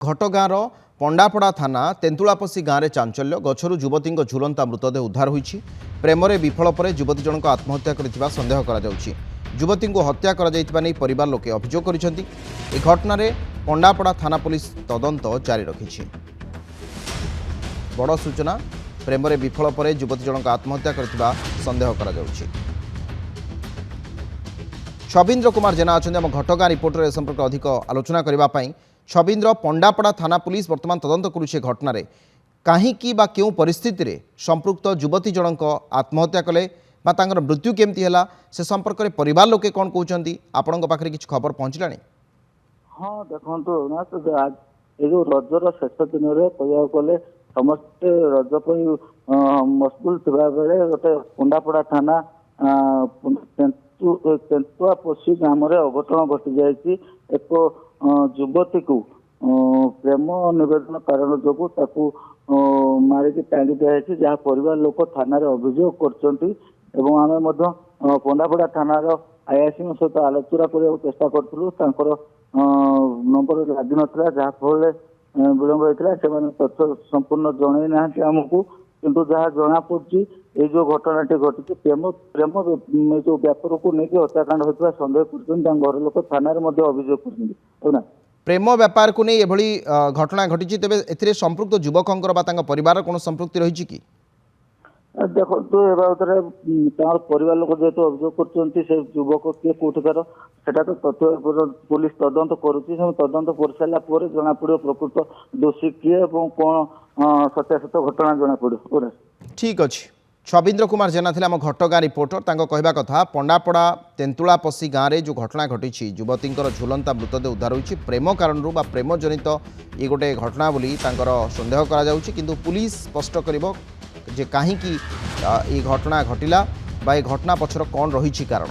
घटगाँर पंडापड़ा थाना तेंतुलापसी गाँव में चांचल्य गछरु युवती झुलंता मृतदेह उद्धार होईछि। प्रेमरे विफल पर युवती जनक आत्महत्या करथिबा संदेह करा जाउछि। युवती को हत्या करा जाइतिबा नै परिवार लोके अभियोग करिसेंति। ए घटना पंडापड़ा थाना पुलिस तदंत जारी रखिछि। बड़ सूचना, प्रेमरे विफल पर युवती जनक आत्महत्या करथिबा संदेह करा जाउछि। छबिन्द्र कुमार जेना अच्छा आम घटगाँ रिपोर्टर ए संपर्क अधिक आलोचना करने। छबिन्द्र, पंडापड़ा थाना पुलिस बर्तमान तदंत करुछे घटना रे कहीं क्यों परिस्थिति रे संपृक्त युवती जनक आत्महत्या कले बा तांकर मृत्यु केमती हैला से संपर्क में परिवार लोके कौन कहते आपण पाखे किसी खबर पहुँचलानी? हाँ देखो ना तो ये रजर शेष दिन में कह गले समस्ते रज मशगुल थिबा बेले गोटे पंडापड़ा थाना तेंतुआपसी ग्राम अघटन घटी जाए। एक युवती को प्रेम निवेदन कारण जो मारिकी टांगी दिखाई जहाँ परिवार लोक थाना अभियोग कर पंडापड़ा थानार आईआईसी सहित आलोचना करने चेष्टा करूँ। नंबर लगी नाला जहाँफल विलंब होता है तथ्य संपूर्ण जन ना आमको किंतु जहाँ जना पड़ी ये जो घटनाटी घटी प्रेम प्रेम जो व्यापार को लेकिन हत्याकांड होता संदेह कर घर लोक थाना अभियोग कर प्रेम व्यापार को नहीं एभली घटना घटी तेज ए संपृक्त युवकर परिवार कौन संपृक्ति रही कि देखो तो ए बाबद परिवार लोक जेहेतु अभियोग कर युवक किए कौटिकार सेटा तो तथ्य पुलिस तदंत करुच्ची तदंत कर सारापर जना पड़ो प्रकृत दोषी किए कौन सत्यासत घटना जना पड़ो। ठीक अच्छे। छबिन्द्र कुमार जेना थे आम घटगाँ रिपोर्टर कहवा कथा पंडापड़ा तेंतुलापसी गाँव में जो घटना घटी युवती झुलंता मृतदेह उद्धार होईछि। प्रेम कारण प्रेम जनित ये गोटे घटना बोली संदेह करा जाउछि, किंतु पुलिस स्पष्ट करिबो जे काहींकि ये घटना घटिला बा ये घटना पछर कौन रही कारण।